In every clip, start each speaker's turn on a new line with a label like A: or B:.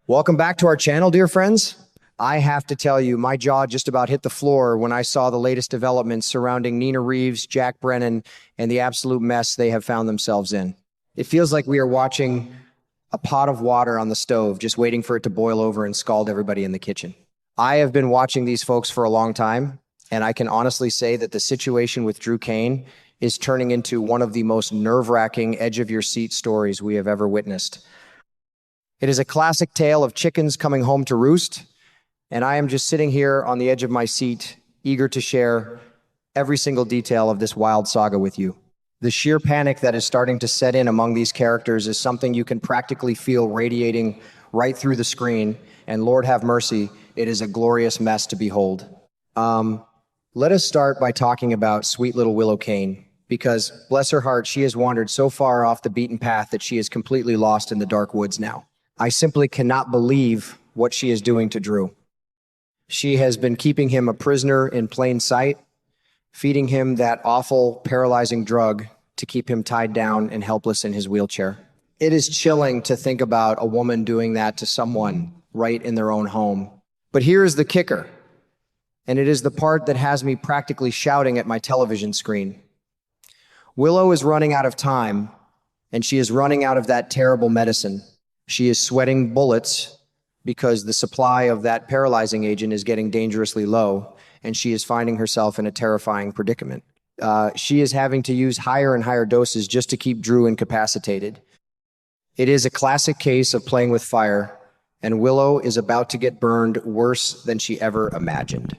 A: Welcome back to our channel, dear friends. I have to tell you, my jaw just about hit the floor when I saw the latest developments surrounding Nina Reeves, Jack Brennan, and the absolute mess they have found themselves in. It feels like we are watching a pot of water on the stove, just waiting for it to boil over and scald everybody in the kitchen. I have been watching these folks for a long time, and I can honestly say that the situation with Drew Kane is turning into one of the most nerve-wracking, edge-of-your-seat stories we have ever witnessed. It is a classic tale of chickens coming home to roost, and I am just sitting here on the edge of my seat, eager to share every single detail of this wild saga with you. The sheer panic that is starting to set in among these characters is something you can practically feel radiating right through the screen, and Lord have mercy, it is a glorious mess to behold. Let us start by talking about sweet little Willow Kane, because bless her heart, she has wandered so far off the beaten path that she is completely lost in the dark woods now. I simply cannot believe what she is doing to Drew. She has been keeping him a prisoner in plain sight, feeding him that awful, paralyzing drug to keep him tied down and helpless in his wheelchair. It is chilling to think about a woman doing that to someone right in their own home. But here is the kicker, and it is the part that has me practically shouting at my television screen. Willow is running out of time, and she is running out of that terrible medicine. She is sweating bullets because the supply of that paralyzing agent is getting dangerously low, and she is finding herself in a terrifying predicament. She is having to use higher and higher doses just to keep Drew incapacitated. It is a classic case of playing with fire, and Willow is about to get burned worse than she ever imagined.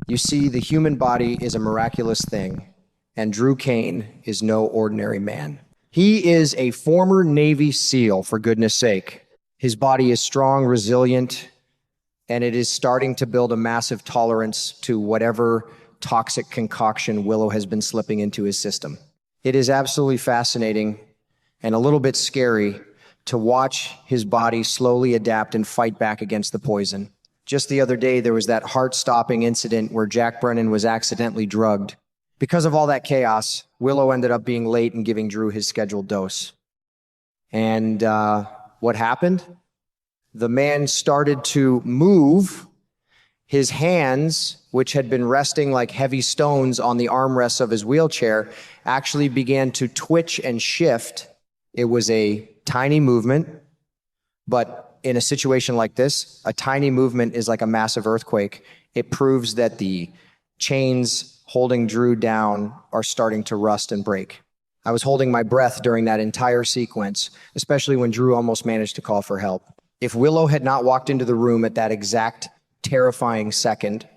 A: You see, the human body is a miraculous thing, and Drew Kane is no ordinary man. He is a former Navy SEAL, for goodness sake. His body is strong, resilient, and it is starting to build a massive tolerance to whatever toxic concoction Willow has been slipping into his system. It is absolutely fascinating and a little bit scary to watch his body slowly adapt and fight back against the poison. Just the other day, there was that heart-stopping incident where Jack Brennan was accidentally drugged. Because of all that chaos, Willow ended up being late in giving Drew his scheduled dose. And what happened? The man started to move. His hands, which had been resting like heavy stones on the armrests of his wheelchair, actually began to twitch and shift. It was a tiny movement, but in a situation like this, a tiny movement is like a massive earthquake. It proves that the chains holding Drew down are starting to rust and break. I was holding my breath during that entire sequence, especially when Drew almost managed to call for help. If Willow had not walked into the room at that exact terrifying second,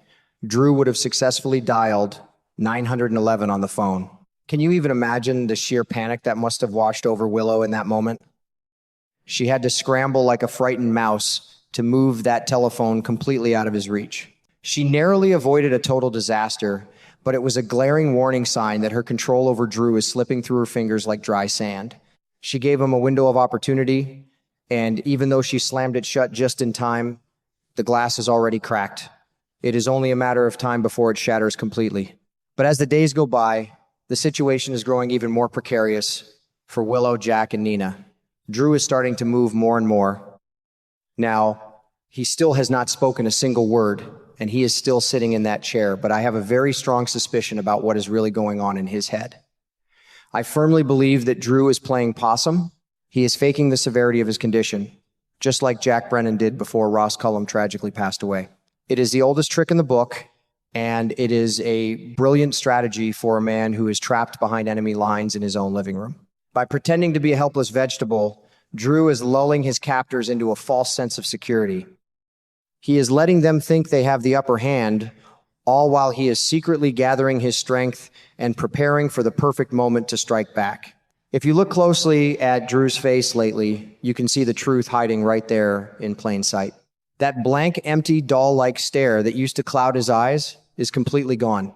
A: Drew would have successfully dialed 911 on the phone. Can you even imagine the sheer panic that must have washed over Willow in that moment? She had to scramble like a frightened mouse to move that telephone completely out of his reach. She narrowly avoided a total disaster, but it was a glaring warning sign that her control over Drew is slipping through her fingers like dry sand. She gave him a window of opportunity, and even though she slammed it shut just in time, the glass is already cracked. It is only a matter of time before it shatters completely. But as the days go by, the situation is growing even more precarious for Willow, Jack, and Nina. Drew is starting to move more and more. Now, he still has not spoken a single word, and he is still sitting in that chair, but I have a very strong suspicion about what is really going on in his head. I firmly believe that Drew is playing possum. He is faking the severity of his condition, just like Jack Brennan did before Ross Cullum tragically passed away. It is the oldest trick in the book, and it is a brilliant strategy for a man who is trapped behind enemy lines in his own living room. By pretending to be a helpless vegetable, Drew is lulling his captors into a false sense of security. He is letting them think they have the upper hand, all while he is secretly gathering his strength and preparing for the perfect moment to strike back. If you look closely at Drew's face lately, you can see the truth hiding right there in plain sight. That blank, empty, doll-like stare that used to cloud his eyes is completely gone.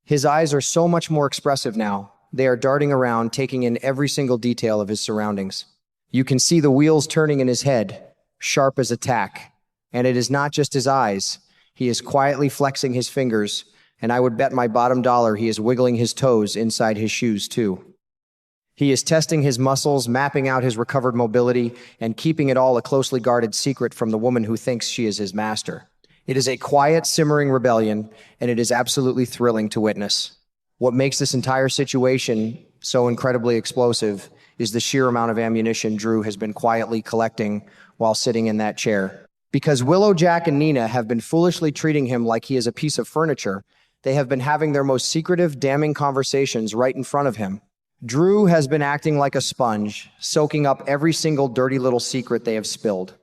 A: His eyes are so much more expressive now. They are darting around, taking in every single detail of his surroundings. You can see the wheels turning in his head, sharp as a tack. And it is not just his eyes. He is quietly flexing his fingers, and I would bet my bottom dollar he is wiggling his toes inside his shoes too. He is testing his muscles, mapping out his recovered mobility, and keeping it all a closely guarded secret from the woman who thinks she is his master. It is a quiet, simmering rebellion, and it is absolutely thrilling to witness. What makes this entire situation so incredibly explosive is the sheer amount of ammunition Drew has been quietly collecting while sitting in that chair. Because Willow, Jack, and Nina have been foolishly treating him like he is a piece of furniture, they have been having their most secretive, damning conversations right in front of him. Drew has been acting like a sponge, soaking up every single dirty little secret they have spilled.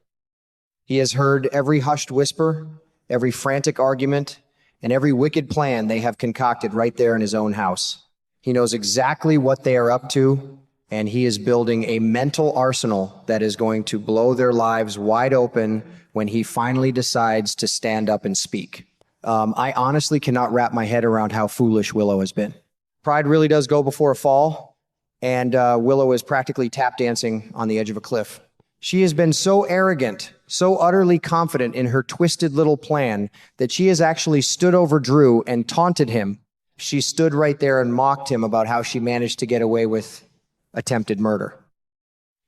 A: He has heard every hushed whisper, every frantic argument, and every wicked plan they have concocted right there in his own house. He knows exactly what they are up to, and he is building a mental arsenal that is going to blow their lives wide open when he finally decides to stand up and speak. I honestly cannot wrap my head around how foolish Willow has been. Pride really does go before a fall, and Willow is practically tap dancing on the edge of a cliff. She has been so arrogant, so utterly confident in her twisted little plan that she has actually stood over Drew and taunted him. She stood right there and mocked him about how she managed to get away with attempted murder.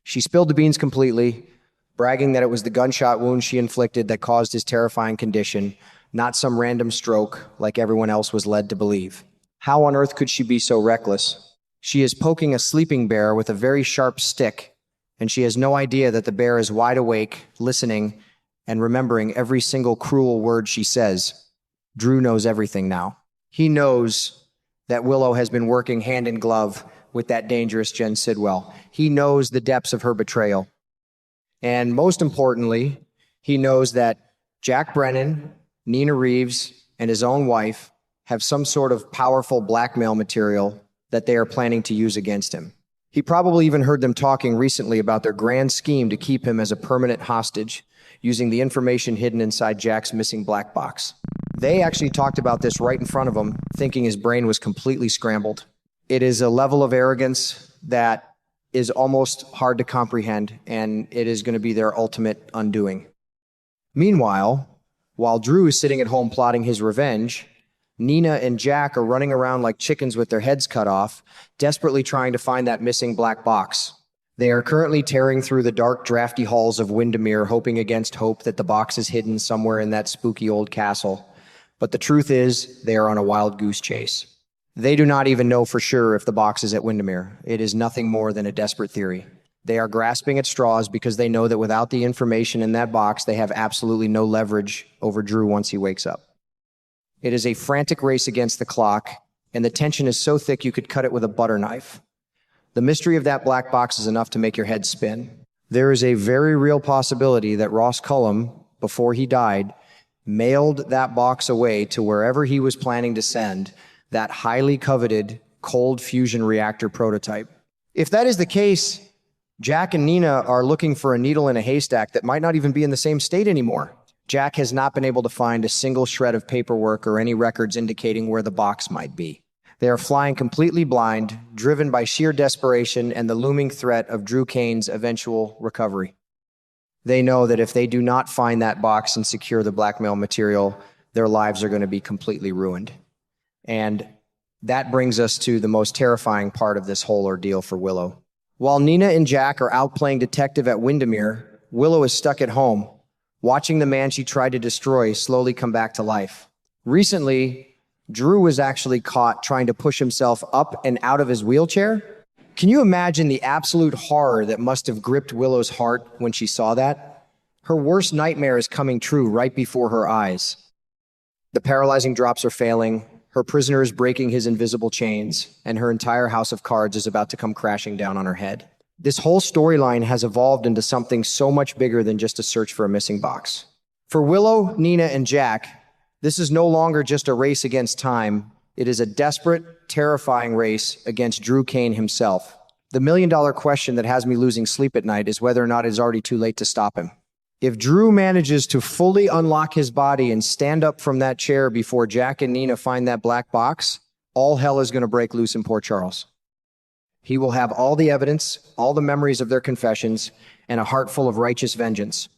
A: She spilled the beans completely, bragging that it was the gunshot wound she inflicted that caused his terrifying condition, not some random stroke like everyone else was led to believe. How on earth could she be so reckless? She is poking a sleeping bear with a very sharp stick, and she has no idea that the bear is wide awake, listening, and remembering every single cruel word she says. Drew knows everything now. He knows that Willow has been working hand in glove with that dangerous Jen Sidwell. He knows the depths of her betrayal. And most importantly, he knows that Jack Brennan, Nina Reeves, and his own wife have some sort of powerful blackmail material that they are planning to use against him. He probably even heard them talking recently about their grand scheme to keep him as a permanent hostage, using the information hidden inside Jack's missing black box. They actually talked about this right in front of him, thinking his brain was completely scrambled. It is a level of arrogance that is almost hard to comprehend, and it is going to be their ultimate undoing. Meanwhile, while Drew is sitting at home plotting his revenge, Nina and Jack are running around like chickens with their heads cut off, desperately trying to find that missing black box. They are currently tearing through the dark, drafty halls of Windermere, hoping against hope that the box is hidden somewhere in that spooky old castle. But the truth is, they are on a wild goose chase. They do not even know for sure if the box is at Windermere. It is nothing more than a desperate theory. They are grasping at straws because they know that without the information in that box, they have absolutely no leverage over Drew once he wakes up. It is a frantic race against the clock, and the tension is so thick you could cut it with a butter knife. The mystery of that black box is enough to make your head spin. There is a very real possibility that Ross Cullum, before he died, mailed that box away to wherever he was planning to send that highly coveted cold fusion reactor prototype. If that is the case, Jack and Nina are looking for a needle in a haystack that might not even be in the same state anymore. Jack has not been able to find a single shred of paperwork or any records indicating where the box might be. They are flying completely blind, driven by sheer desperation and the looming threat of Drew Kane's eventual recovery. They know that if they do not find that box and secure the blackmail material, their lives are going to be completely ruined. And that brings us to the most terrifying part of this whole ordeal for Willow. While Nina and Jack are out playing detective at Windermere, Willow is stuck at home, watching the man she tried to destroy slowly come back to life. Recently, Drew was actually caught trying to push himself up and out of his wheelchair. Can you imagine the absolute horror that must have gripped Willow's heart when she saw that? Her worst nightmare is coming true right before her eyes. The paralyzing drops are failing, her prisoner is breaking his invisible chains, and her entire house of cards is about to come crashing down on her head. This whole storyline has evolved into something so much bigger than just a search for a missing box. For Willow, Nina, and Jack, this is no longer just a race against time. It is a desperate, terrifying race against Drew Kane himself. The million-dollar question that has me losing sleep at night is whether or not it is already too late to stop him. If Drew manages to fully unlock his body and stand up from that chair before Jack and Nina find that black box, all hell is going to break loose in Port Charles. He will have all the evidence, all the memories of their confessions, and a heart full of righteous vengeance.